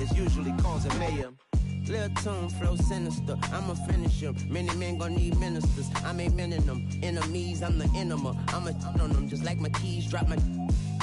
it's usually causing mayhem. Lil' tune, flow sinister, I'ma finish him. Many men gon' need ministers, I'm aiming them. Enemies, I'm the enema, I'ma on them. Just like my keys, drop my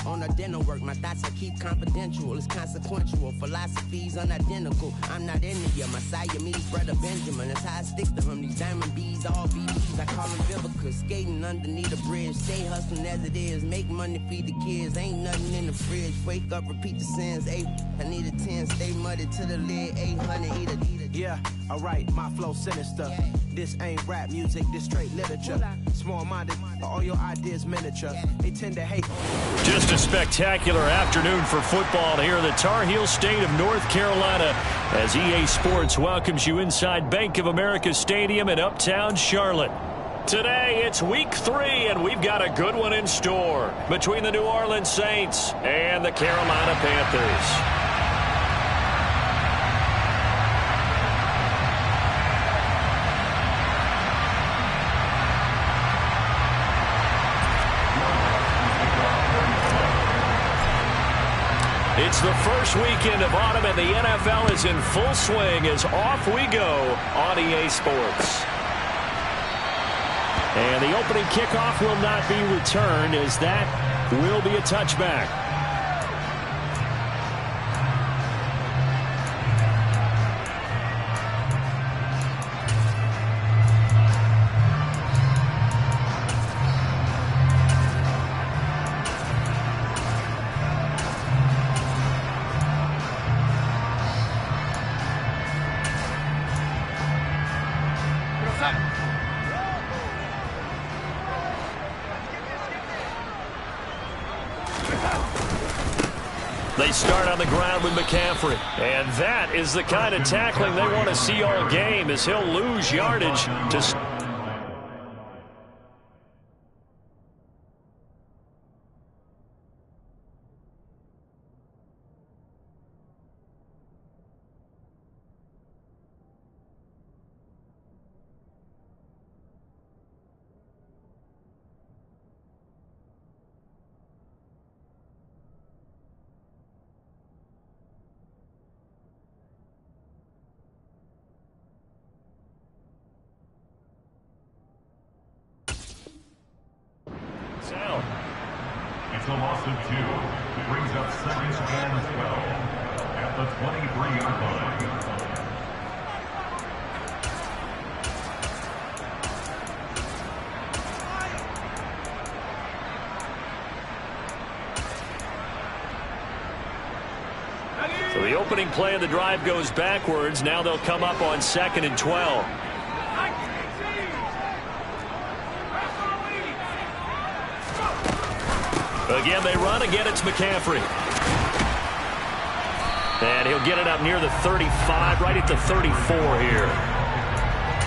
on the dinner work. My thoughts I keep confidential, it's consequential. Philosophies unidentical, I'm not into ya. Messiah meets brother Benjamin, that's how I stick to him. These diamond bees, all BBs, I call them Vivica. Skating underneath the bridge, stay hustling as it is. Make money, feed the kids, ain't nothing in the fridge. Wake up, repeat the sins, I need a 10, stay muddy to the lid, 800, eat a. Yeah, alright, my flow sinister. Yeah. This ain't rap music, this straight literature. Small-minded, all your ideas miniature. They tend to hate. Just a spectacular afternoon for football here in the Tar Heel state of North Carolina as EA Sports welcomes you inside Bank of America Stadium in uptown Charlotte. Today, it's week 3, and we've got a good one in store between the New Orleans Saints and the Carolina Panthers. It's the first weekend of autumn, and the NFL is in full swing as off we go on EA Sports. And the opening kickoff will not be returned, as that will be a touchback. They start on the ground with McCaffrey. And that is the kind of tackling they want to see all game, as he'll lose yardage to... It's a loss of 2. Brings up 2nd and 12 at the 23-yard line. So the opening play of the drive goes backwards. Now they'll come up on 2nd and 12. Again, they run. Again, it's McCaffrey. And he'll get it up near the 35, right at the 34 here.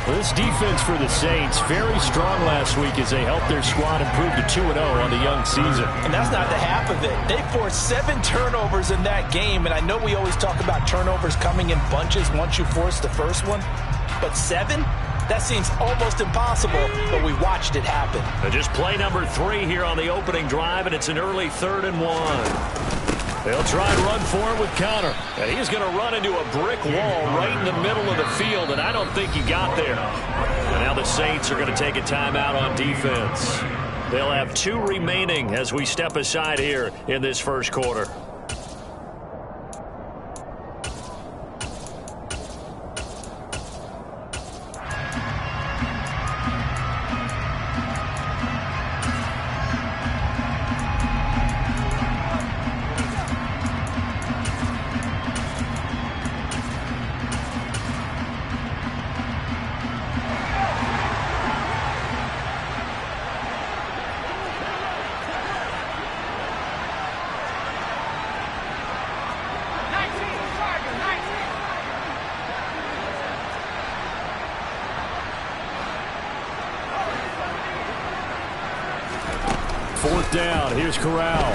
Well, this defense for the Saints, very strong last week as they helped their squad improve to 2-0 on the young season. And that's not the half of it. They forced 7 turnovers in that game, and I know we always talk about turnovers coming in bunches once you force the first one, but 7? That seems almost impossible, but we watched it happen. Just play number 3 here on the opening drive, and it's an early 3rd and 1. They'll try and run for it with Connor. And he's going to run into a brick wall right in the middle of the field, and I don't think he got there. And now the Saints are going to take a timeout on defense. They'll have 2 remaining as we step aside here in this first quarter. Down. Here's Corral.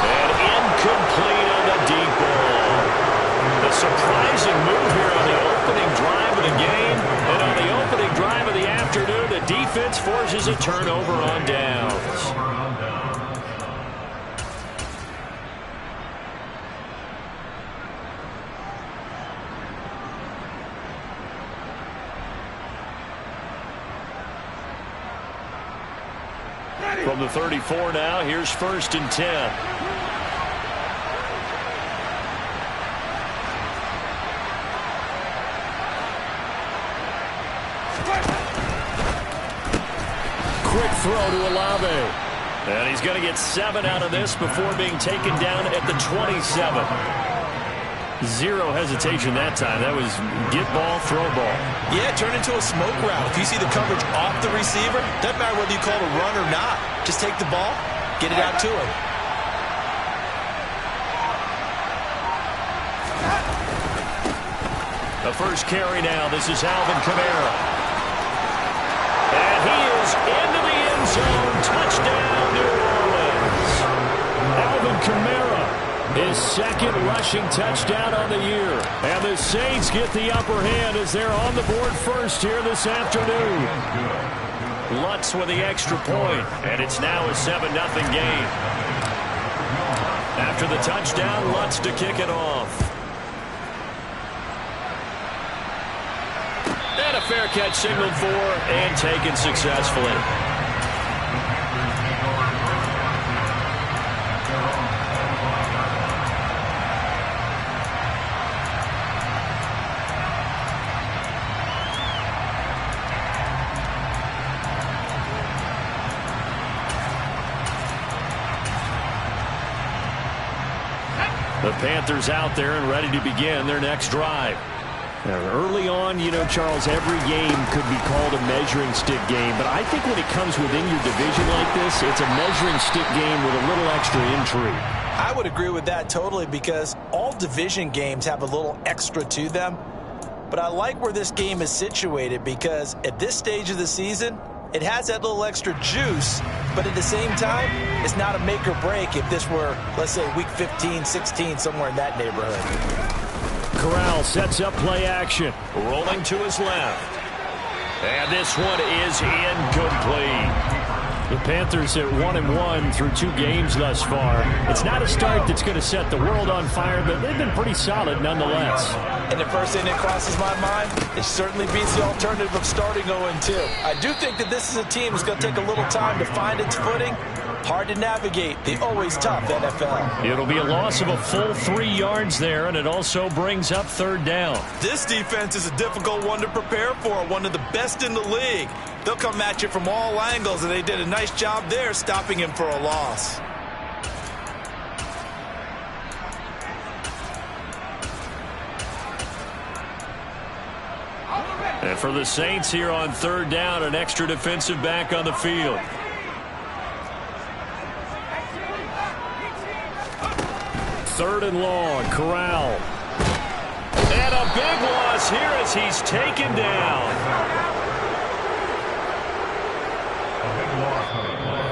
And incomplete on the deep ball. The surprising move here on the opening drive of the game. And on the opening drive of the afternoon, the defense forces a turnover on downs. from the 34 now. Here's 1st and 10. Quick throw to Olave. And he's going to get 7 out of this before being taken down at the 27. Zero hesitation that time. That was get ball, throw ball. Yeah, turn into a smoke route. If you see the coverage off the receiver, doesn't matter whether you call it a run or not. Just take the ball, get it out to him. The first carry now. This is Alvin Kamara. And he is into the end zone. Touchdown, New Orleans. Alvin Kamara, his 2nd rushing touchdown on the year. And the Saints get the upper hand as they're on the board first here this afternoon. Lutz with the extra point, and it's now a 7-0 game. After the touchdown, Lutz to kick it off. And a fair catch signaled for and taken successfully. The Panthers out there and ready to begin their next drive. Now, early on, you know, Charles, every game could be called a measuring stick game. But I think when it comes within your division like this, it's a measuring stick game with a little extra intrigue. I would agree with that totally because all division games have a little extra to them. But I like where this game is situated because at this stage of the season, it has that little extra juice, but at the same time, it's not a make or break if this were, let's say, week 15, 16, somewhere in that neighborhood. Corral sets up play action. Rolling to his left. And this one is incomplete. The Panthers at 1-1 through 2 games thus far. It's not a start that's going to set the world on fire, but they've been pretty solid nonetheless. And the first thing that crosses my mind, it certainly beats the alternative of starting 0-2. I do think that this is a team that's going to take a little time to find its footing. Hard to navigate the always tough NFL. It'll be a loss of a full 3 yards there, and it also brings up 3rd down. This defense is a difficult one to prepare for, one of the best in the league. They'll come at you from all angles, and they did a nice job there stopping him for a loss. And for the Saints here on 3rd down, an extra defensive back on the field. Third and long, Corral. And a big loss here as he's taken down.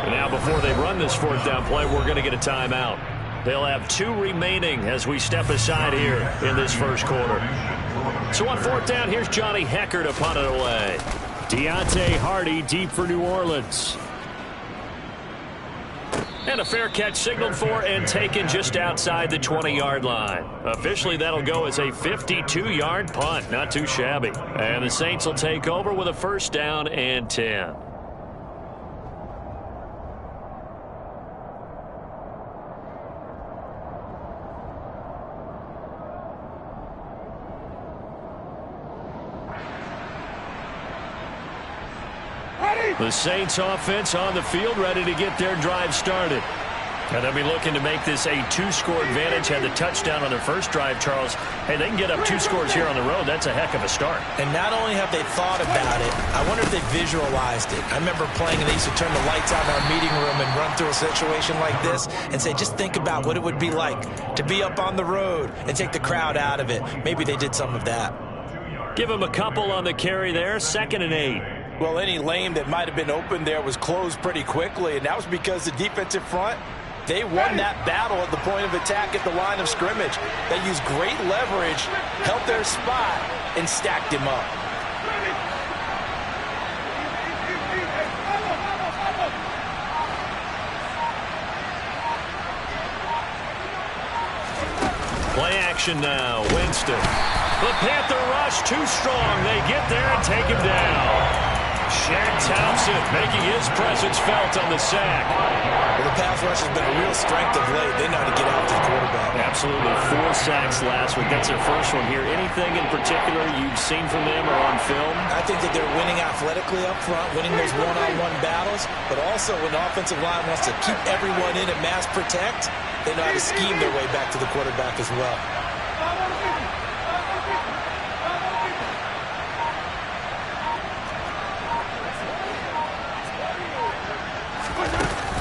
And now before they run this 4th down play, we're going to get a timeout. They'll have 2 remaining as we step aside here in this first quarter. So on 4th down, here's Johnny Hecker to punt it away. Deontay Hardy deep for New Orleans. And a fair catch signaled for and taken just outside the 20-yard line. Officially, that'll go as a 52-yard punt. Not too shabby. And the Saints will take over with a 1st down and 10. The Saints offense on the field, ready to get their drive started. And they'll be looking to make this a 2-score advantage. Had the touchdown on their first drive, Charles. Hey, they can get up 2 scores here on the road. That's a heck of a start. And not only have they thought about it, I wonder if they visualized it. I remember playing, and they used to turn the lights out in our meeting room and run through a situation like this and say, just think about what it would be like to be up on the road and take the crowd out of it. Maybe they did some of that. Give them a couple on the carry there. 2nd and 8. Well, any lane that might have been open there was closed pretty quickly, and that was because the defensive front, they won that battle at the point of attack at the line of scrimmage. They used great leverage, held their spot, and stacked him up. Play action now. Winston. The Panther rush too strong. They get there and take him down. Shaq Thompson making his presence felt on the sack. Well, the pass rush has been a real strength of late. They know how to get out to the quarterback. Absolutely. 4 sacks last week. That's their first one here. Anything in particular you've seen from them or on film? I think that they're winning athletically up front, winning those one-on-one battles, but also when the offensive line wants to keep everyone in and mass protect, they know how to scheme their way back to the quarterback as well.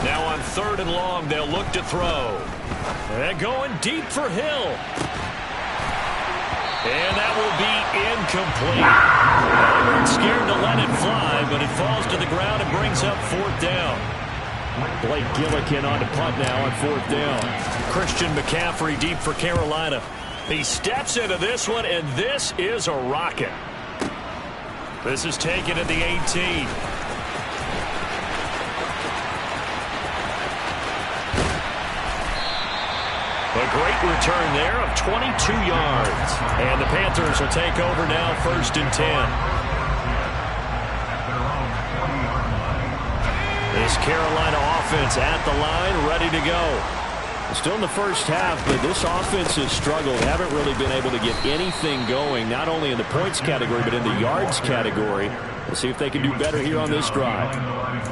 Now on 3rd and long, they'll look to throw. And going deep for Hill. And that will be incomplete. They weren't scared to let it fly, but it falls to the ground and brings up 4th down. Blake Gillikin on to punt now on 4th down. Christian McCaffrey deep for Carolina. He steps into this one, and this is a rocket. This is taken at the 18. A great return there of 22 yards. And the Panthers will take over now, 1st and 10. This Carolina offense at the line, ready to go. Still in the first half, but this offense has struggled. Haven't really been able to get anything going, not only in the points category, but in the yards category. We'll see if they can do better here on this drive.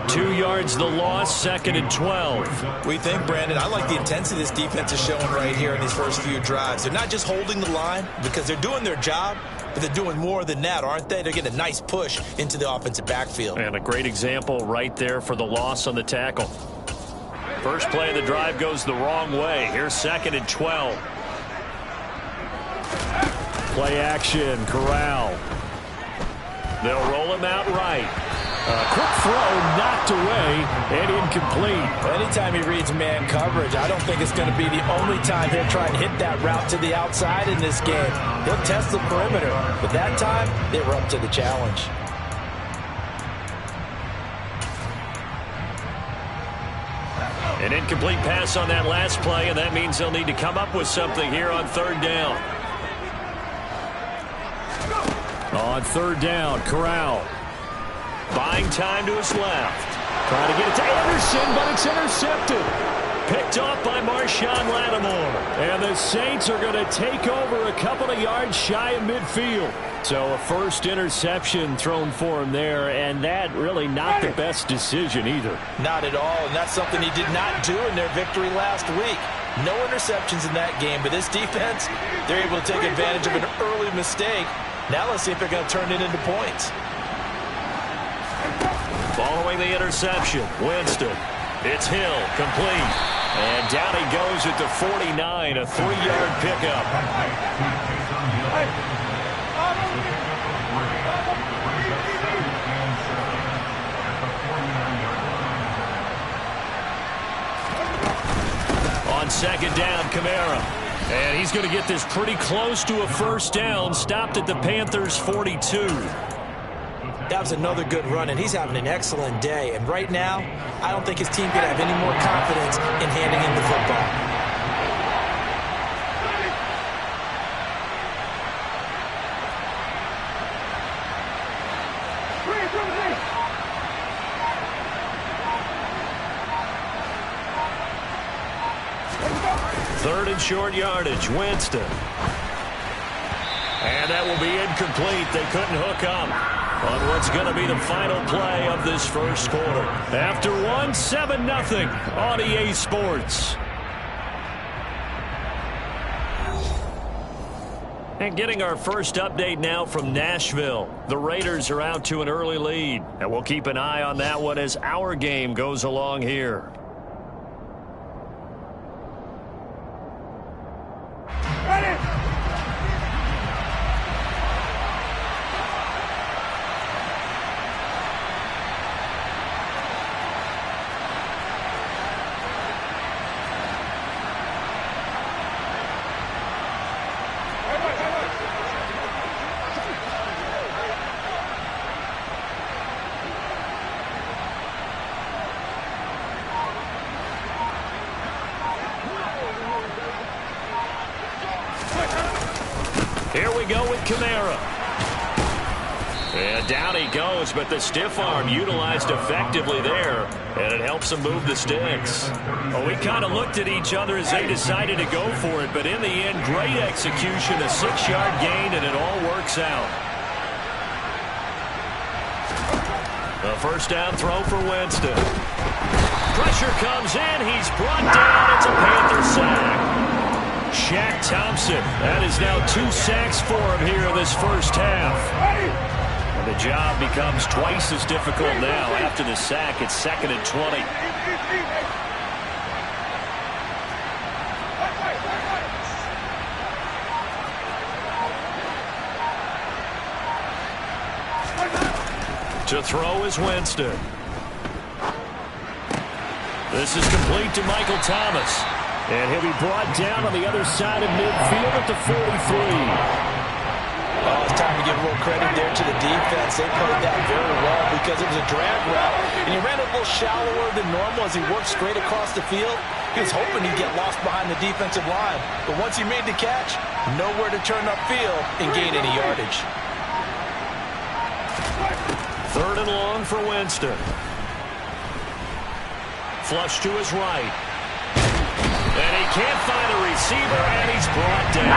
2 yards the loss, 2nd and 12. We think, Brandon, I like the intensity this defense is showing right here in these first few drives. They're not just holding the line because they're doing their job, but they're doing more than that, aren't they? They're getting a nice push into the offensive backfield. And a great example right there for the loss on the tackle. First play of the drive goes the wrong way. Here's 2nd and 12. Play action, Corral. They'll roll him out right. Quick throw knocked away and incomplete. Anytime he reads man coverage, I don't think it's going to be the only time he'll try and hit that route to the outside in this game. He'll test the perimeter, but that time they were up to the challenge. An incomplete pass on that last play, and that means they'll need to come up with something here on 3rd down. On 3rd down, Corral. Buying time to his left. Trying to get it to Anderson, but it's intercepted. Picked off by Marshawn Lattimore. And the Saints are going to take over a couple of yards shy of midfield. So a first interception thrown for him there, and that really not the best decision either. Not at all, and that's something he did not do in their victory last week. No interceptions in that game, but this defense, they're able to take advantage of an early mistake. Now let's see if they're going to turn it into points. Following the interception, Winston. It's Hill, complete. And down he goes at the 49, a 3-yard pickup. On 2nd down, Kamara. And he's going to get this pretty close to a first down, stopped at the Panthers' 42. That was another good run, and he's having an excellent day. And right now, I don't think his team can have any more confidence in handing him the football. Third and short yardage, Winston. And that will be incomplete. They couldn't hook up on what's going to be the final play of this first quarter. After one, 7-0 on EA Sports. And getting our first update now from Nashville. The Raiders are out to an early lead. And we'll keep an eye on that one as our game goes along here. Here we go with Kamara. And down he goes, but the stiff arm utilized effectively there, and it helps him move the sticks. Well, we kind of looked at each other as they decided to go for it, but in the end, great execution, a 6-yard gain, and it all works out. A first down throw for Winston. Pressure comes in. He's brought down. It's a Panther sack. Shaq Thompson. That is now 2 sacks for him here in this first half. And the job becomes twice as difficult now. After the sack, it's 2nd and 20. To throw is Winston. This is complete to Michael Thomas. And he'll be brought down on the other side of midfield at the 43. Oh, it's time to give a little credit there to the defense. They played that very well because it was a drag route, and he ran a little shallower than normal as he worked straight across the field. He was hoping he'd get lost behind the defensive line, but once he made the catch, nowhere to turn upfield and gain any yardage. 3rd and long for Winston. Flush to his right. And he can't find a receiver, and he's brought down.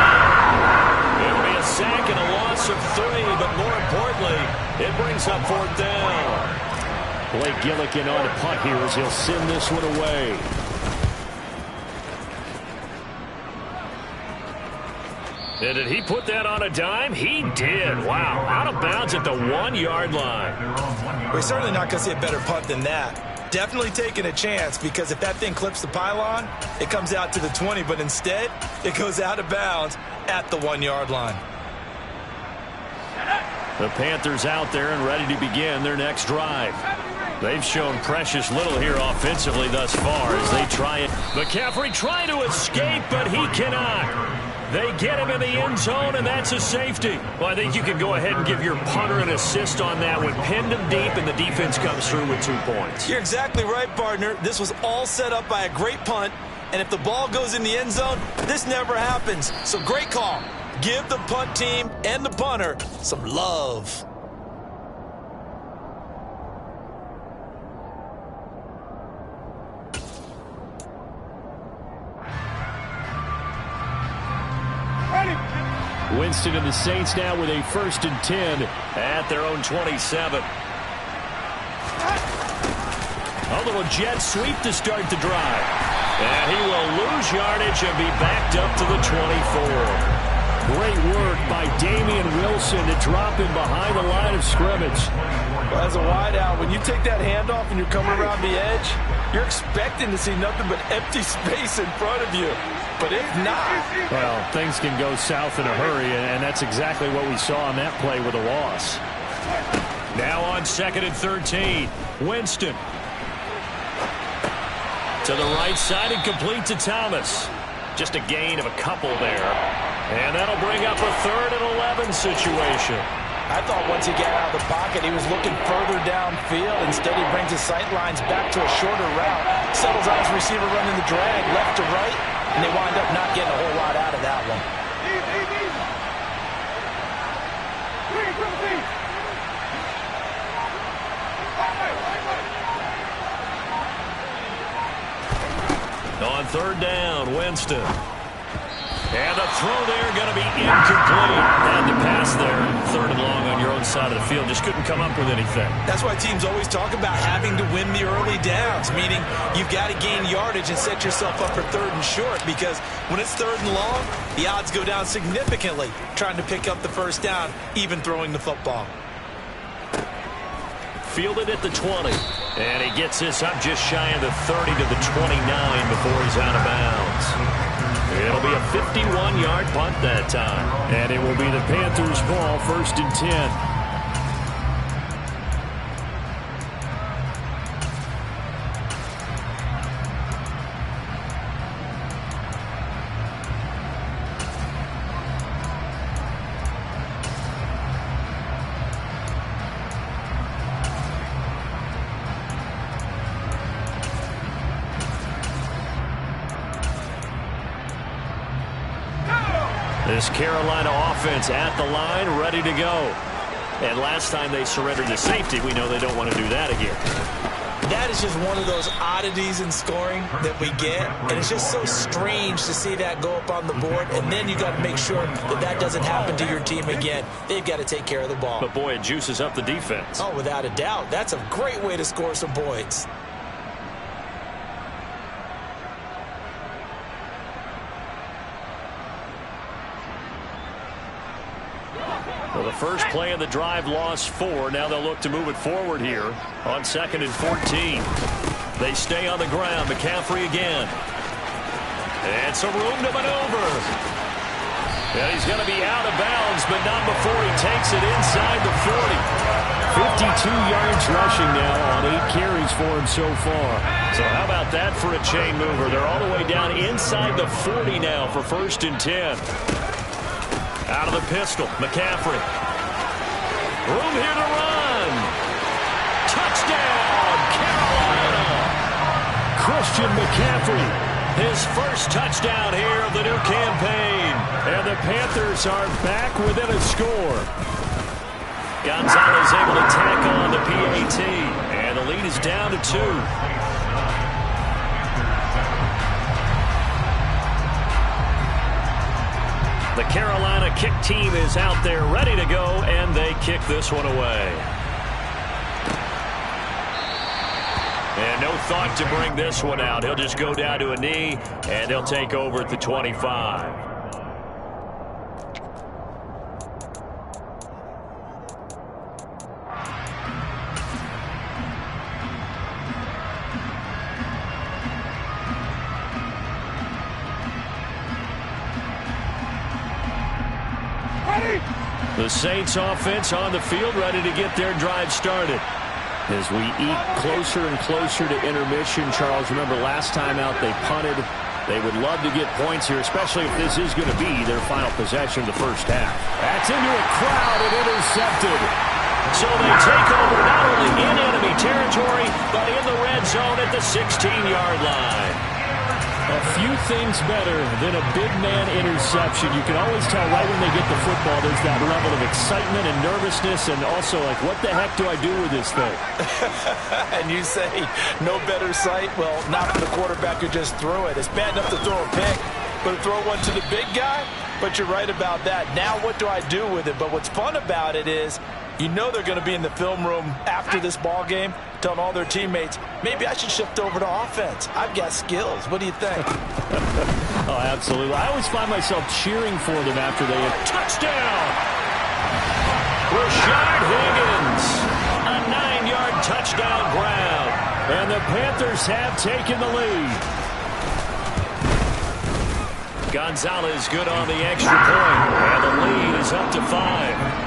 It'll be a sack and a loss of 3, but more importantly, it brings up 4th down. Blake Gillikin on a punt here as he'll send this one away. And did he put that on a dime? He did. Wow. Out of bounds at the 1-yard line. We're certainly not going to see a better punt than that. Definitely taking a chance, because if that thing clips the pylon, it comes out to the 20, but instead, it goes out of bounds at the 1-yard line. The Panthers out there and ready to begin their next drive. They've shown precious little here offensively thus far as they try it. McCaffrey trying to escape, but he cannot. They get him in the end zone, and that's a safety. Well, I think you can go ahead and give your punter an assist on that one. Pinned him deep, and the defense comes through with 2 points. You're exactly right, partner. This was all set up by a great punt, and if the ball goes in the end zone, this never happens. So great call. Give the punt team and the punter some love. Winston and the Saints now with a 1st and 10 at their own 27. A little jet sweep to start the drive. And he will lose yardage and be backed up to the 24. Great work by Damian Wilson to drop him behind the line of scrimmage. Well, as a wideout, when you take that handoff and you're coming around the edge, you're expecting to see nothing but empty space in front of you. But if not, well, things can go south in a hurry, and that's exactly what we saw on that play with a loss. Now on 2nd and 13, Winston. To the right side and complete to Thomas. Just a gain of a couple there. And that'll bring up a 3rd and 11 situation. I thought once he got out of the pocket, he was looking further downfield. Instead, he brings his sight lines back to a shorter route. Settles on his receiver running the drag left to right, and they wind up not getting a whole lot out of that one. On 3rd down, Winston. And the throw there going to be incomplete. And the pass there, 3rd and long on your own side of the field. Just couldn't come up with anything. That's why teams always talk about having to win the early downs, meaning you've got to gain yardage and set yourself up for 3rd and short, because when it's 3rd and long, the odds go down significantly trying to pick up the first down, even throwing the football. Fielded at the 20. And he gets this up just shy of the 30 to the 29 before he's out of bounds. It'll be a 51-yard punt that time. And it will be the Panthers' ball, 1st and 10. This Carolina offense at the line, ready to go. And last time they surrendered to safety, we know they don't want to do that again. That is just one of those oddities in scoring that we get, and it's just so strange to see that go up on the board, and then you got to make sure that that doesn't happen to your team again. They've got to take care of the ball. But, boy, it juices up the defense. Oh, without a doubt. That's a great way to score some points. Well, the first play of the drive lost 4. Now they'll look to move it forward here on 2nd and 14. They stay on the ground. McCaffrey again. And some room to maneuver. And he's going to be out of bounds, but not before he takes it inside the 40. 52 yards rushing now on 8 carries for him so far. So how about that for a chain mover? They're all the way down inside the 40 now for 1st and 10. Out of the pistol, McCaffrey. Room here to run. Touchdown, Carolina. Christian McCaffrey, his first touchdown here of the new campaign. And the Panthers are back within a score. Gonzalez able to tack on the PAT. And the lead is down to 2. The Carolina kick team is out there ready to go, and they kick this one away. And no thought to bring this one out. He'll just go down to a knee, and he'll take over at the 25. The Saints offense on the field ready to get their drive started. As we eke closer and closer to intermission, Charles, remember last time out they punted. They would love to get points here, especially if this is going to be their final possession of the first half. That's into a crowd and intercepted. So they take over not only in enemy territory, but in the red zone at the 16-yard line. A few things better than a big man interception. You can always tell right when they get the football, there's that level of excitement and nervousness, and also like, what the heck do I do with this thing? And you say, no better sight? Well, not for the quarterback who just threw it. It's bad enough to throw a pick, but to throw one to the big guy? But you're right about that. Now what do I do with it? But what's fun about it is, you know they're going to be in the film room after this ball game, telling all their teammates, maybe I should shift over to offense. I've got skills. What do you think? Oh, absolutely. I always find myself cheering for them after they hit. Touchdown! Rashard Higgins. A 9-yard touchdown grab. And the Panthers have taken the lead. Gonzalez good on the extra point. And the lead is up to 5.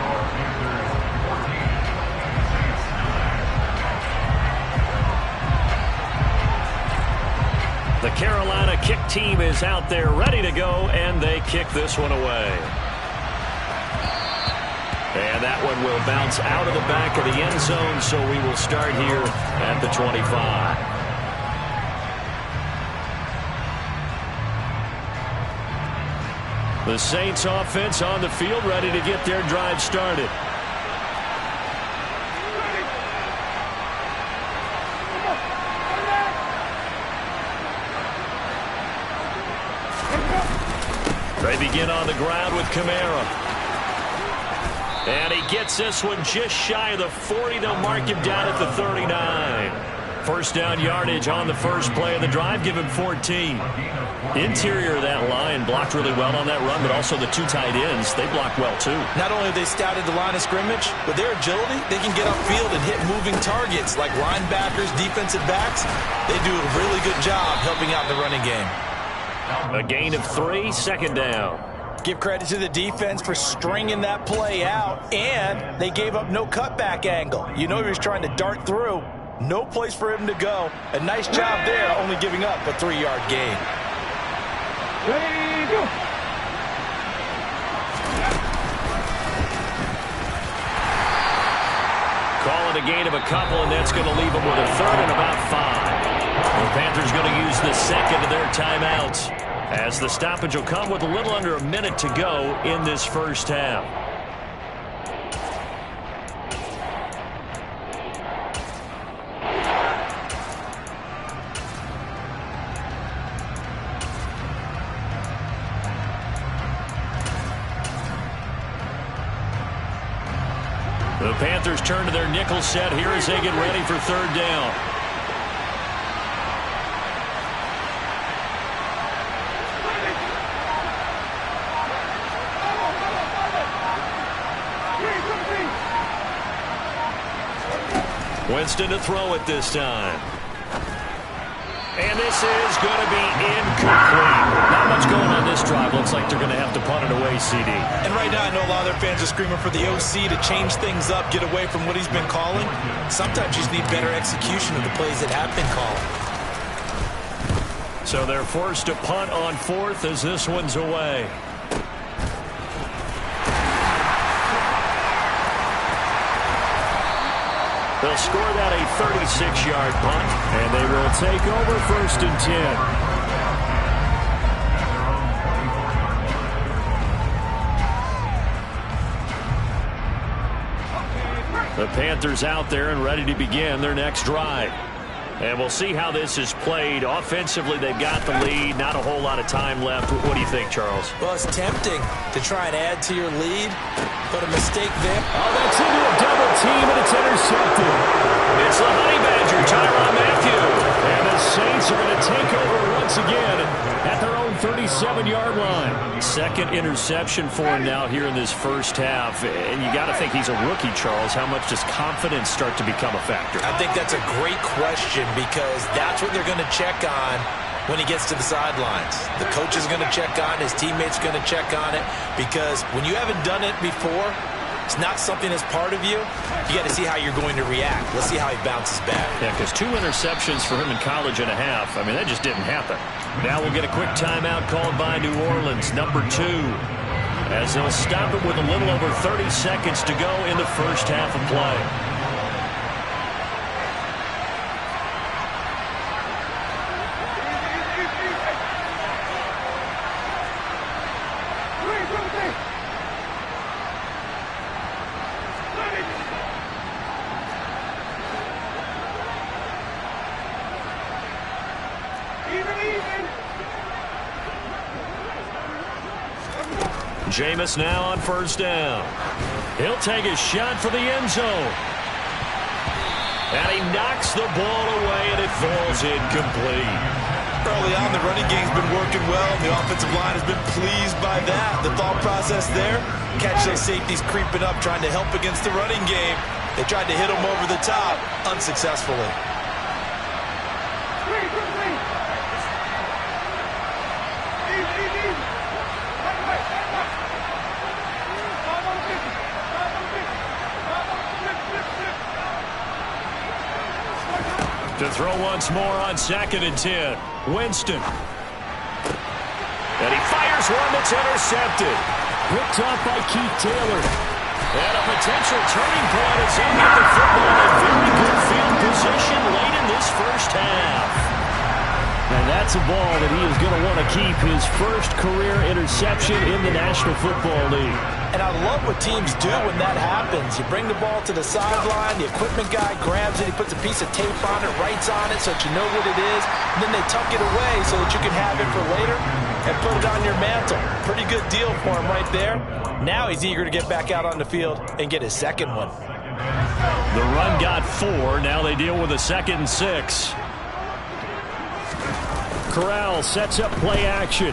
The Carolina kick team is out there ready to go, and they kick this one away. And that one will bounce out of the back of the end zone, so we will start here at the 25. The Saints offense on the field ready to get their drive started. They begin on the ground with Kamara. And he gets this one just shy of the 40. They'll mark him down at the 39. First down yardage on the first play of the drive. Give him 14. Interior of that line blocked really well on that run, but also the 2 tight ends, they blocked well too. Not only have they scouted the line of scrimmage, with their agility, they can get upfield and hit moving targets like linebackers, defensive backs. They do a really good job helping out the running game. A gain of 3, second down. Give credit to the defense for stringing that play out, and they gave up no cutback angle. You know he was trying to dart through. No place for him to go. A nice job there, only giving up a 3-yard gain. Ready, go. Call it a gain of a couple, and that's going to leave them with a 3rd and about 5. The Panthers going to use the second of their timeouts, as the stoppage will come with a little under a minute to go in this first half. The Panthers turn to their nickel set here as they get ready for third down. Winston to throw it this time. And this is going to be incomplete. Not much going on this drive. Looks like they're going to have to punt it away, CD. And right now I know a lot of their fans are screaming for the OC to change things up, get away from what he's been calling. Sometimes you just need better execution of the plays that have been called. So they're forced to punt on fourth as this one's away. They'll score that a 36-yard punt, and they will take over first and 10. The Panthers out there and ready to begin their next drive. And we'll see how this is played. Offensively, they've got the lead. Not a whole lot of time left. What do you think, Charles? Well, it's tempting to try and add to your lead, but a mistake there. Oh, that's into a double team, and it's intercepted. It's the Honey Badger, Tyrann Mathieu. And the Saints are going to take over once again at their own 37-yard line. Second interception for him now here in this first half. And you got to think he's a rookie, Charles. How much does confidence start to become a factor? I think that's a great question because that's what they're going to check on when he gets to the sidelines. The coach is going to check on it. His teammates are going to check on it because when you haven't done it before, it's not something that's part of you. You got to see how you're going to react. Let's see how he bounces back. Yeah, because 2 interceptions for him in college and a half. I mean, that just didn't happen. Now we'll get a quick timeout called by New Orleans, number 2, as they'll stop it with a little over 30 seconds to go in the first half of play. Jameis now on first down. He'll take a shot for the end zone. And he knocks the ball away, and it falls incomplete. Early on, the running game's been working well. The offensive line has been pleased by that. The thought process there, catch those safeties creeping up, trying to help against the running game. They tried to hit him over the top, unsuccessfully. To throw once more on 2nd and 10. Winston. And he fires one that's intercepted. Picked off by Keith Taylor. And a potential turning point as he got the football in very good field position late in this first half. And that's a ball that he is going to want to keep, his first career interception in the National Football League. And I love what teams do when that happens. You bring the ball to the sideline, the equipment guy grabs it, he puts a piece of tape on it, writes on it so that you know what it is, and then they tuck it away so that you can have it for later and put it on your mantle. Pretty good deal for him right there. Now he's eager to get back out on the field and get his second one. The run got 4. Now they deal with a 2nd and 6. Corral sets up play action.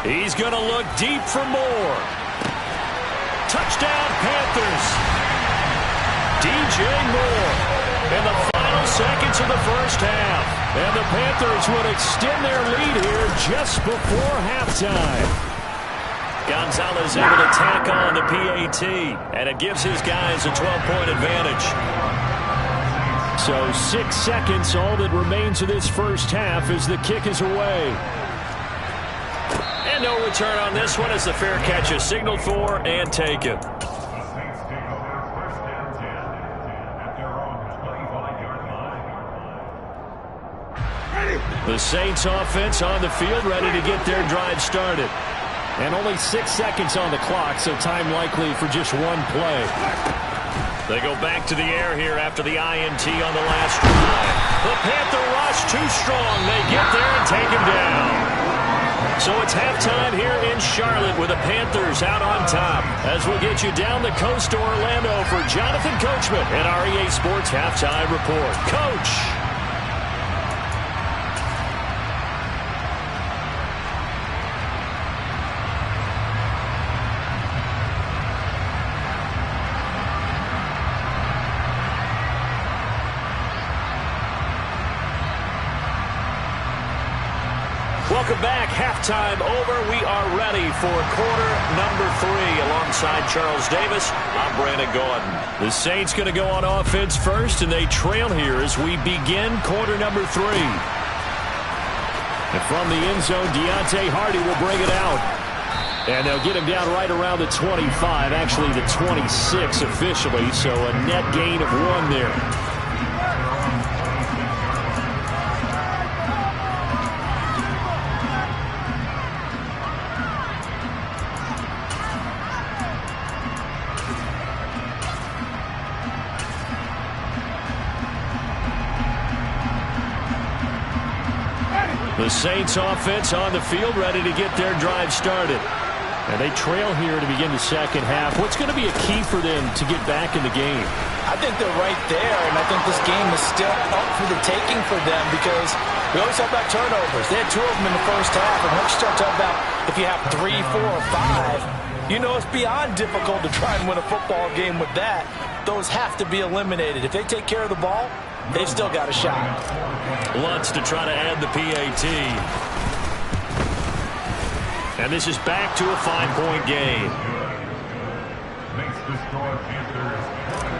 He's going to look deep for more. Touchdown, Panthers. DJ Moore in the final seconds of the first half. And the Panthers would extend their lead here just before halftime. Gonzalez able to tack on the PAT, and it gives his guys a 12-point advantage. So 6 seconds, all that remains of this first half as the kick is away. And no return on this one as the fair catch is signaled for and taken. The Saints offense on the field ready to get their drive started. And only 6 seconds on the clock, so time likely for just one play. They go back to the air here after the INT on the last drive. The Panther rush too strong. They get there and take him down. So it's halftime here in Charlotte with the Panthers out on top. As we'll get you down the coast to Orlando for Jonathan Coachman and our EA Sports Halftime Report. Coach! Welcome back. Halftime over. We are ready for quarter number 3 alongside Charles Davis. I'm Brandon Gaudin. The Saints going to go on offense first, and they trail here as we begin quarter number 3. And from the end zone, Deontay Hardy will bring it out. And they'll get him down right around the 25, actually the 26 officially, so a net gain of 1 there. The Saints offense on the field, ready to get their drive started. And they trail here to begin the second half. What's going to be a key for them to get back in the game? I think they're right there, and I think this game is still up for the taking for them because we always talk about turnovers. They had 2 of them in the first half, and once you start talking about if you have 3, 4, or 5, you know it's beyond difficult to try and win a football game with that. Those have to be eliminated. If they take care of the ball, they've still got a shot. Lutz to try to add the PAT. And this is back to a 5-point game. Makes the score Panthers 21.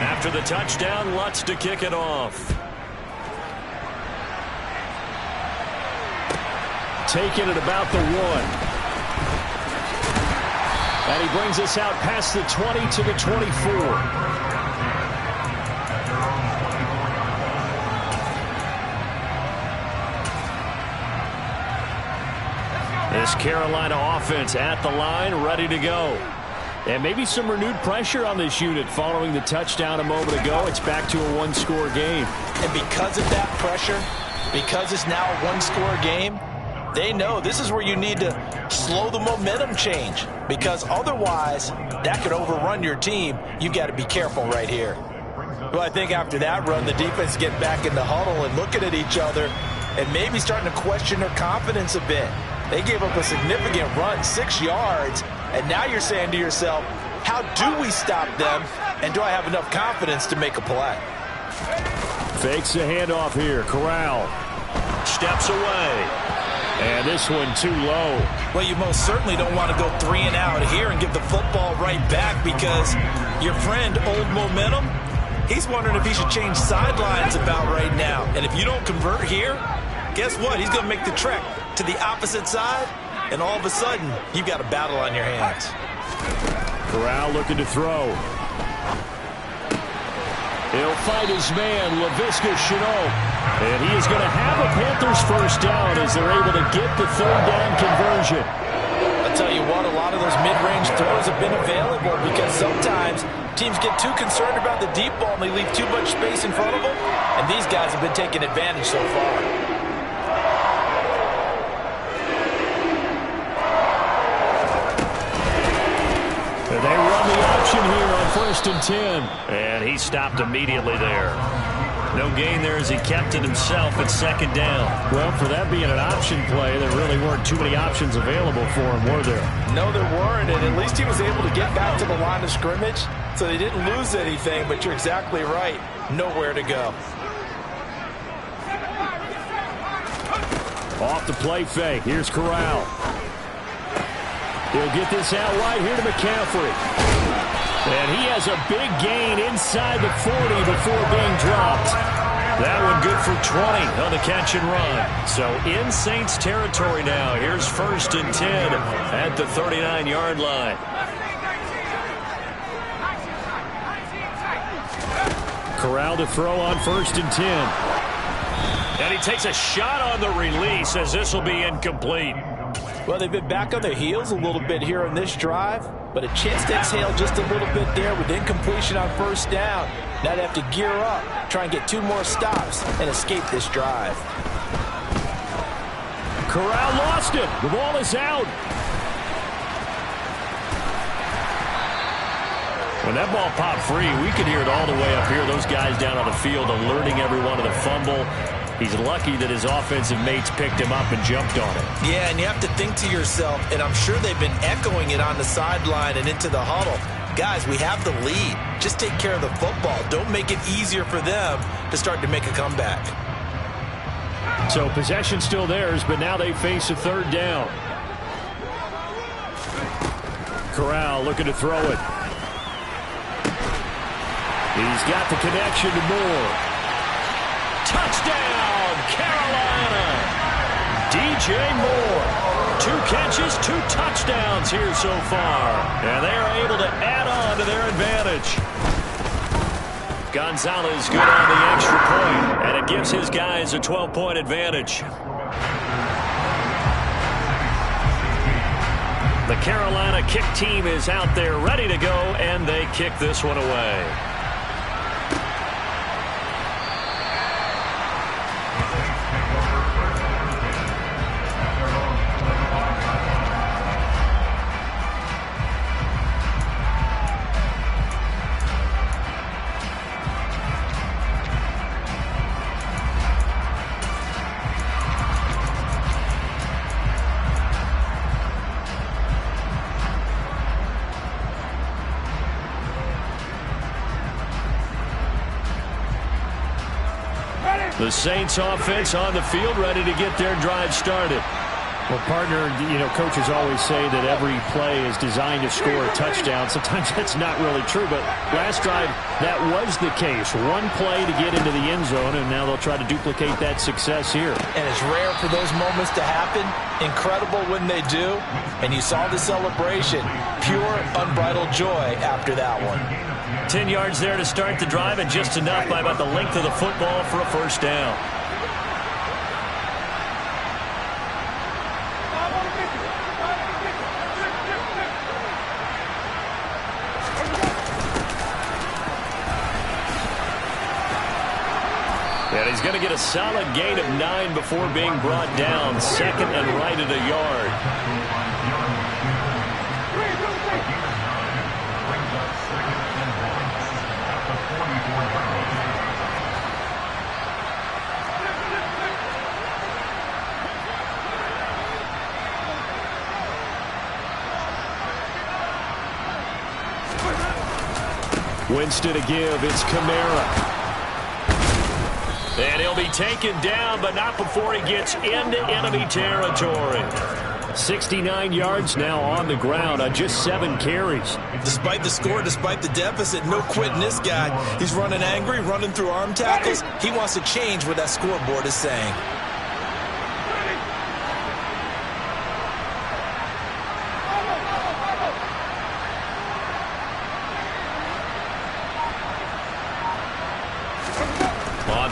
After the touchdown, Lutz to kick it off. Taking it about the 1. And he brings us out past the 20 to the 24. This Carolina offense at the line, ready to go. And maybe some renewed pressure on this unit following the touchdown a moment ago. It's back to a 1-score game. And because of that pressure, because it's now a 1-score game, they know this is where you need to slow the momentum change. Because otherwise, that could overrun your team. You've got to be careful right here. Well, I think after that run, the defense get back in the huddle and looking at each other and maybe starting to question their confidence a bit. They gave up a significant run, 6 yards, and now you're saying to yourself, how do we stop them, and do I have enough confidence to make a play? Fakes the handoff here. Corral steps away. And this one too low. Well, you most certainly don't want to go 3 and out here and give the football right back because your friend, Old Momentum, he's wondering if he should change sidelines about right now. And if you don't convert here, guess what? He's going to make the trek to the opposite side, and all of a sudden, you've got a battle on your hands. Corral looking to throw. He'll fight his man, Laviska Shenault. And he is going to have a Panthers first down as they're able to get the 3rd down conversion. I'll tell you what, a lot of those mid-range throws have been available because sometimes teams get too concerned about the deep ball and they leave too much space in front of them, and these guys have been taking advantage so far. They run the option here on 1st and 10. And he stopped immediately there. No gain there as he kept it himself at 2nd down. Well, for that being an option play, there really weren't too many options available for him, were there? No, there weren't, and at least he was able to get back to the line of scrimmage, so they didn't lose anything, but you're exactly right. Nowhere to go. Off the play fake. Here's Corral. He'll get this out wide here to McCaffrey. And he has a big gain inside the 40 before being dropped. That one good for 20 on the catch and run. So in Saints territory now. Here's 1st and 10 at the 39-yard line. Corral to throw on 1st and 10. And he takes a shot on the release as this will be incomplete. Well, they've been back on their heels a little bit here on this drive, but a chance to exhale just a little bit there with incompletion on 1st down. Now they have to gear up, try and get 2 more stops, and escape this drive. Corral lost it. The ball is out. When that ball popped free, we could hear it all the way up here. Those guys down on the field alerting everyone of the fumble. He's lucky that his offensive mates picked him up and jumped on it. Yeah, and you have to think to yourself, and I'm sure they've been echoing it on the sideline and into the huddle. Guys, we have the lead. Just take care of the football. Don't make it easier for them to start to make a comeback. So possession still theirs, but now they face a third down. Corral looking to throw it. He's got the connection to Moore. Touchdown, Carolina! DJ Moore. 2 catches, 2 touchdowns here so far. And they are able to add on to their advantage. Gonzalez good on the extra point, and it gives his guys a 12-point advantage. The Carolina kick team is out there ready to go, and they kick this one away. The Saints offense on the field ready to get their drive started. Well, partner, coaches always say that every play is designed to score a touchdown. Sometimes that's not really true, but last drive, that was the case. One play to get into the end zone, and now they'll try to duplicate that success here. And it's rare for those moments to happen. Incredible when they do. And you saw the celebration. Pure, unbridled joy after that one. 10 yards there to start the drive, and just enough by about the length of the football for a first down. And he's going to get a solid gain of 9 before being brought down. Second and right at a yard. Winston to give. It's Kamara. And he'll be taken down, but not before he gets into enemy territory. 69 yards now on the ground on just 7 carries. Despite the score, despite the deficit, no quitting this guy. He's running angry, running through arm tackles. He wants to change what that scoreboard is saying.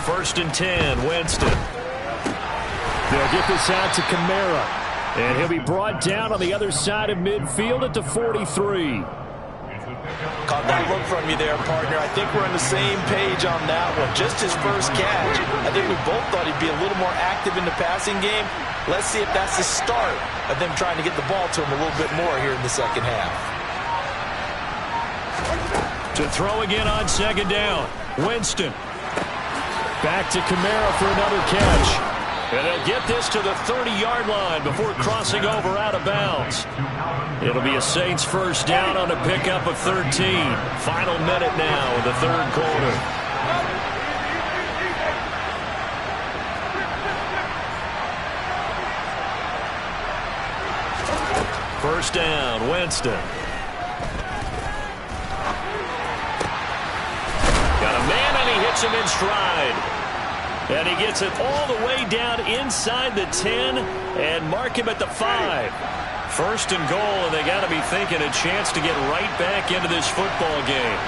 First and 10, Winston. They'll get this out to Kamara. And he'll be brought down on the other side of midfield at the 43. Caught that look from you there, partner. I think we're on the same page on that one. Just his first catch. I think we both thought he'd be a little more active in the passing game. Let's see if that's the start of them trying to get the ball to him a little bit more here in the second half. To throw again on second down, Winston. Back to Kamara for another catch. And they'll get this to the 30-yard line before crossing over out of bounds. It'll be a Saints first down on a pickup of 13. Final minute now in the third quarter. First down, Winston. Got a man, and he hits him in stride. And he gets it all the way down inside the 10 and mark him at the 5. First and goal, and they got to be thinking a chance to get right back into this football game.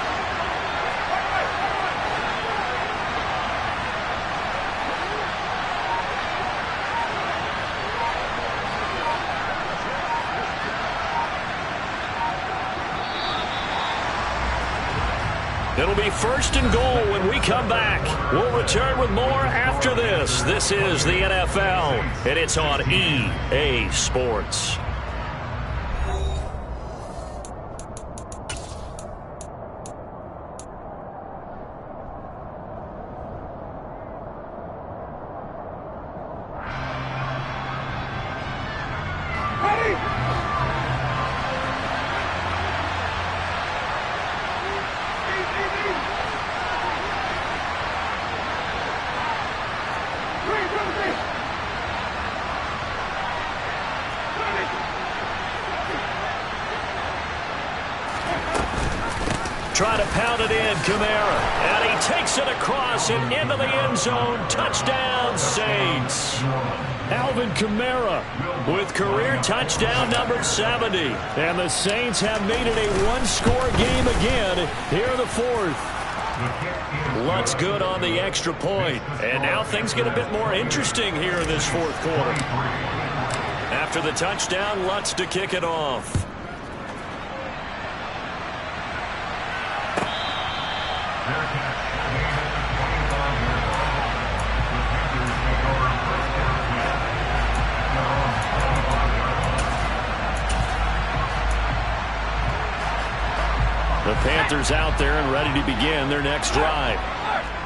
It'll be 1st and goal when we come back. We'll return with more after this. This is the NFL, and it's on EA Sports. Try to pound it in, Kamara. And he takes it across and into the end zone. Touchdown, Saints. Alvin Kamara with career touchdown number 70. And the Saints have made it a one-score game again here in the 4th. Lutz good on the extra point. And now things get a bit more interesting here in this 4th quarter. After the touchdown, Lutz to kick it off. The Panthers out there and ready to begin their next drive.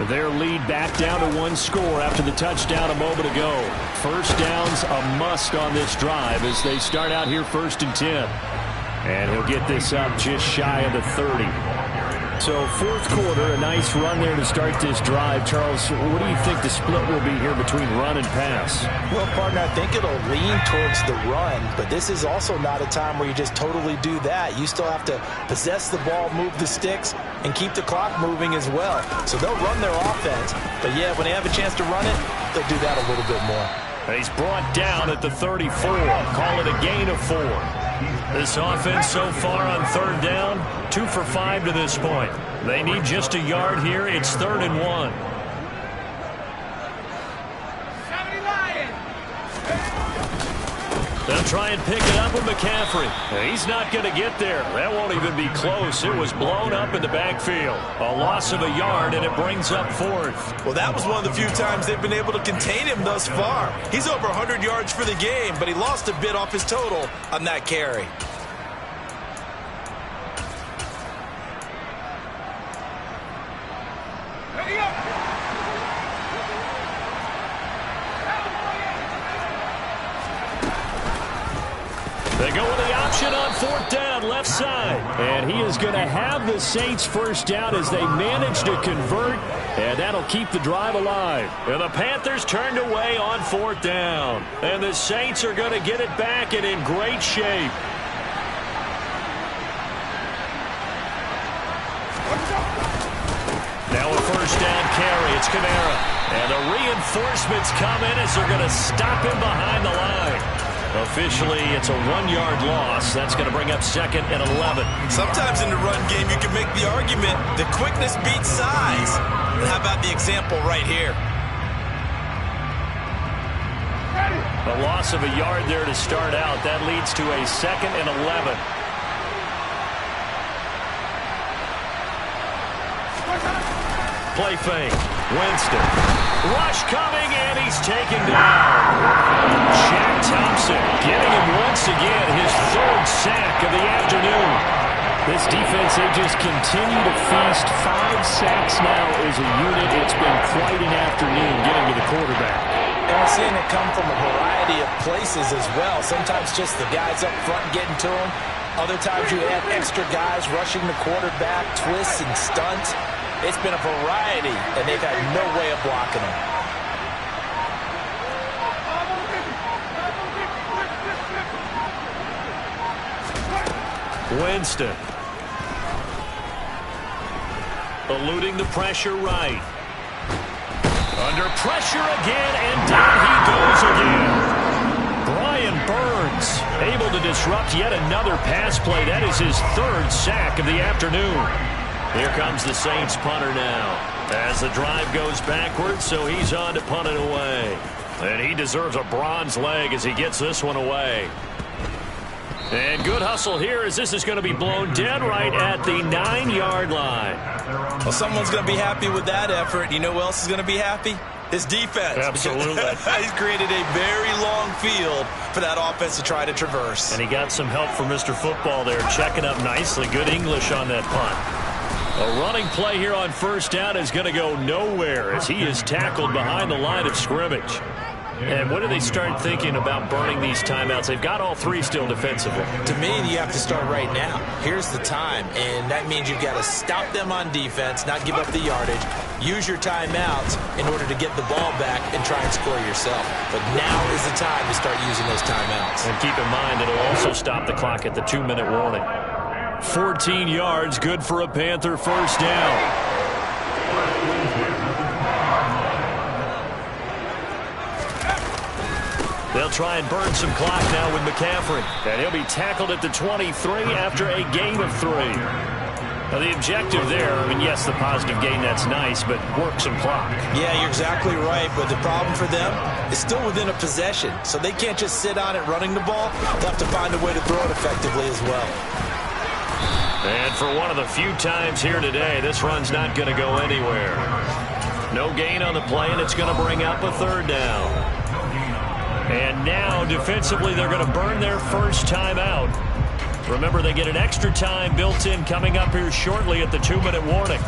Their lead back down to 1 score after the touchdown a moment ago. First down's a must on this drive as they start out here 1st and 10. And he'll get this up just shy of the 30. So 4th quarter, a nice run there to start this drive. Charles, what do you think the split will be here between run and pass? Well, partner, I think it'll lean towards the run, but this is also not a time where you just totally do that. You still have to possess the ball, move the sticks, and keep the clock moving as well. So they'll run their offense, but yeah, when they have a chance to run it, they'll do that a little bit more. He's brought down at the 34. Call it a gain of 4. This offense so far on 3rd down, 2 for 5 to this point. They need just a yard here. It's 3rd and 1. They'll try and pick it up with McCaffrey. He's not going to get there. That won't even be close. It was blown up in the backfield. A loss of a yard, and it brings up 4th. Well, that was one of the few times they've been able to contain him thus far. He's over 100 yards for the game, but he lost a bit off his total on that carry. They go with the option on 4th down, left side. And he is going to have the Saints first down as they manage to convert, and that'll keep the drive alive. And the Panthers turned away on 4th down. And the Saints are going to get it back and in great shape. Now a first down carry. It's Kamara. And the reinforcements come in as they're going to stop him behind the line. Officially, it's a 1-yard loss. That's going to bring up 2nd and 11. Sometimes in the run game, you can make the argument that quickness beats size. And how about the example right here? A loss of a yard there to start out. That leads to a 2nd and 11. Play fake. Winston. Rush coming, and he's taken down. Shaq Thompson getting him once again his 3rd sack of the afternoon. This defense, they just continue to feast. 5 sacks now as a unit. It's been quite an afternoon getting to the quarterback. And we're seeing it come from a variety of places as well. Sometimes just the guys up front getting to him. Other times you have extra guys rushing the quarterback, twists and stunts. It's been a variety, and they've had no way of blocking him. Winston. Eluding the pressure right. Under pressure again, and down he goes again. Brian Burns able to disrupt yet another pass play. That is his 3rd sack of the afternoon. Here comes the Saints punter now. As the drive goes backwards, so he's on to punt it away. And he deserves a bronze leg as he gets this one away. And good hustle here as this is going to be blown dead right at the 9-yard line. Well, someone's going to be happy with that effort. You know who else is going to be happy? His defense. Absolutely. He's created a very long field for that offense to try to traverse. And he got some help from Mr. Football there, checking up nicely. Good English on that punt. A running play here on first down is going to go nowhere as he is tackled behind the line of scrimmage. And when do they start thinking about burning these timeouts? They've got all three still defensively. To me, you have to start right now. Here's the time, and that means you've got to stop them on defense, not give up the yardage, use your timeouts in order to get the ball back and try and score yourself. But now is the time to start using those timeouts. And keep in mind, it'll also stop the clock at the 2-minute warning. 14 yards, good for a Panther first down. They'll try and burn some clock now with McCaffrey. And he'll be tackled at the 23 after a gain of 3. Now, the objective there, I mean, yes, the positive gain, that's nice, but work some clock. Yeah, you're exactly right, but the problem for them is still within a possession, so they can't just sit on it running the ball. They'll have to find a way to throw it effectively as well. And for one of the few times here today, this run's not going to go anywhere. No gain on the play, and it's going to bring up a third down. And now, defensively, they're going to burn their first timeout. Remember, they get an extra time built in coming up here shortly at the 2-minute warning.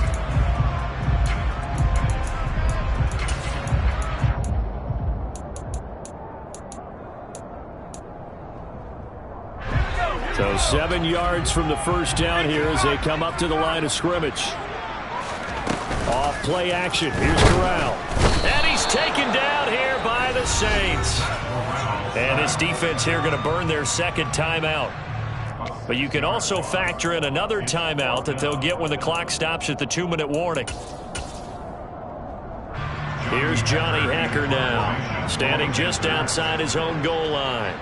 So 7 yards from the first down here as they come up to the line of scrimmage. Off play action. Here's Corral. And he's taken down here by the Saints. And this defense here going to burn their second timeout. But you can also factor in another timeout that they'll get when the clock stops at the 2-minute warning. Here's Johnny Hacker now, standing just outside his own goal line.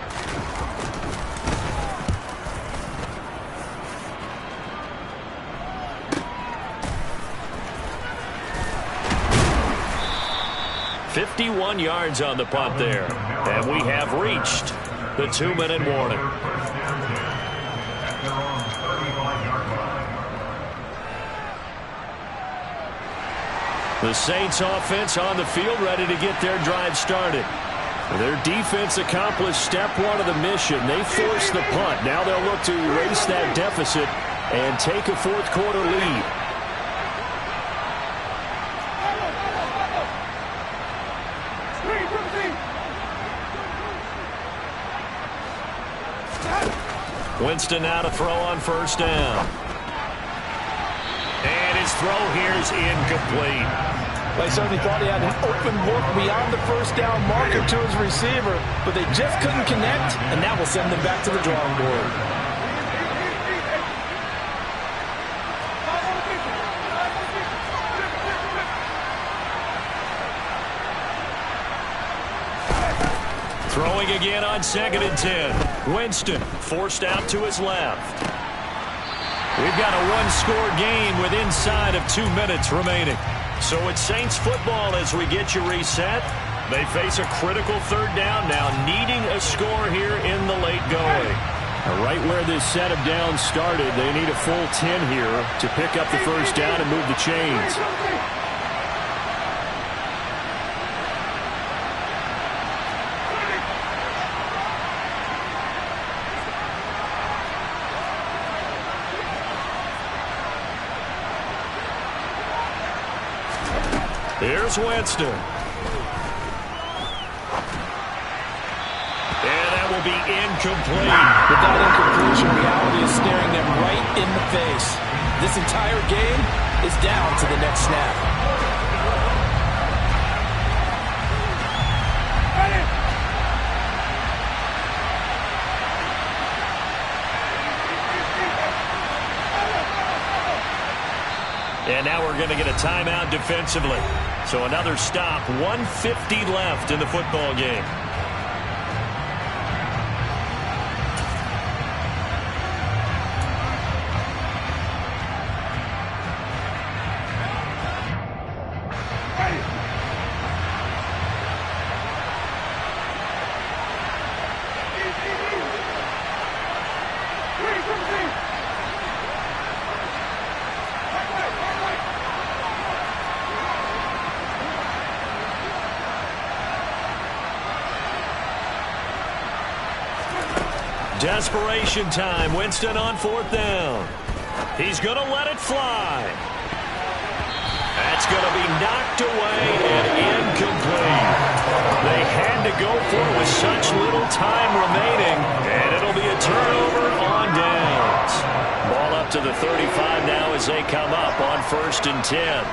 .51 yards on the punt there. And we have reached the 2-minute warning. The Saints offense on the field ready to get their drive started. Their defense accomplished step one of the mission. They forced the punt. Now they'll look to erase that deficit and take a fourth quarter lead. Winston now to throw on first down. And his throw here is incomplete. Well, he certainly thought he had an open look beyond the first down marker to his receiver, but they just couldn't connect, and that will send them back to the drawing board. Throwing again on 2nd and 10. Winston forced out to his left. We've got a one-score game with inside of 2 minutes remaining. So it's Saints football as we get you reset. They face a critical third down now, needing a score here in the late going. Right where this set of downs started, they need a full 10 here to pick up the first down and move the chains. Here's Winston. And that will be incomplete. With that incompletion, reality is staring them right in the face. This entire game is down to the next snap. And now we're going to get a timeout defensively. So another stop, 1:50 left in the football game. Desperation time. Winston on 4th down. He's going to let it fly. That's going to be knocked away and incomplete. They had to go for it with such little time remaining, and it'll be a turnover on downs. Ball up to the 35 now as they come up on 1st and 10.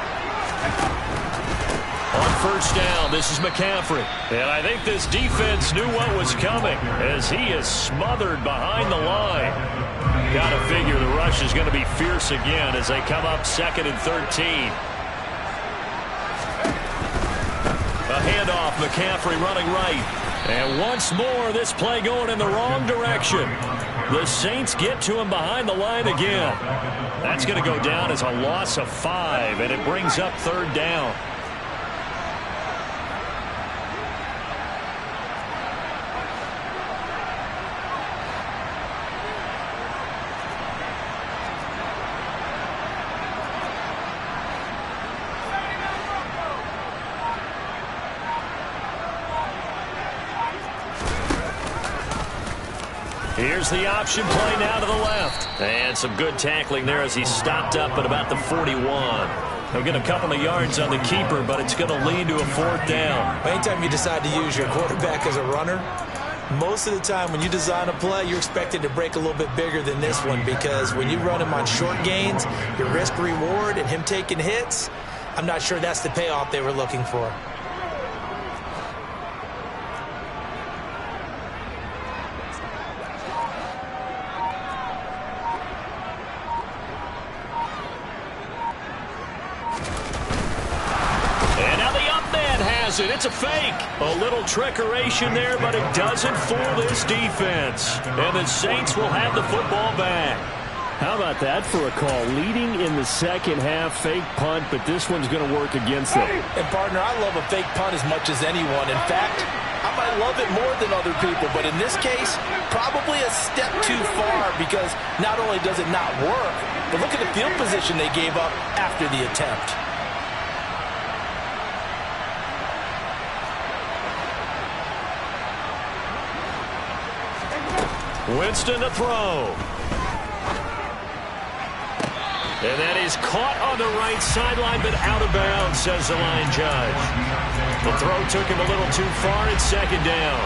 On 1st down, this is McCaffrey. And I think this defense knew what was coming as he is smothered behind the line. Got to figure the rush is going to be fierce again as they come up 2nd and 13. A handoff, McCaffrey running right. And once more, this play going in the wrong direction. The Saints get to him behind the line again. That's going to go down as a loss of 5, and it brings up 3rd down. Here's the option play now to the left. And some good tackling there as he stopped up at about the 41. He'll get a couple of yards on the keeper, but it's going to lead to a 4th down. Anytime you decide to use your quarterback as a runner, most of the time when you design a play, you're expected to break a little bit bigger than this one, because when you run him on short gains, your risk-reward and him taking hits, I'm not sure that's the payoff they were looking for. It's a fake. A little trickeration there, but it doesn't fool this defense. And the Saints will have the football back. How about that for a call? Leading in the second half, fake punt, but this one's going to work against them. And, partner, I love a fake punt as much as anyone. In fact, I might love it more than other people, but in this case, probably a step too far, because not only does it not work, but look at the field position they gave up after the attempt. Winston to throw. And that is caught on the right sideline, but out of bounds, says the line judge. The throw took him a little too far. It's 2nd down.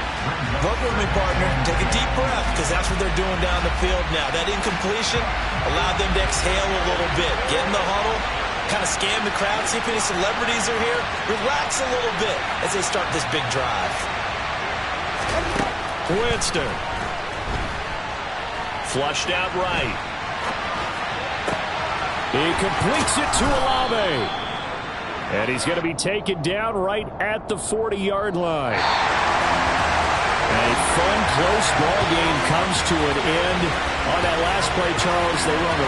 Look with me, partner. Take a deep breath, because that's what they're doing down the field now. That incompletion allowed them to exhale a little bit. Get in the huddle, kind of scan the crowd, see if any celebrities are here. Relax a little bit as they start this big drive. Winston. Flushed out right. He completes it to Olave. And he's going to be taken down right at the 40-yard line. A fun, close ball game comes to an end. On that last play, Charles, they were on the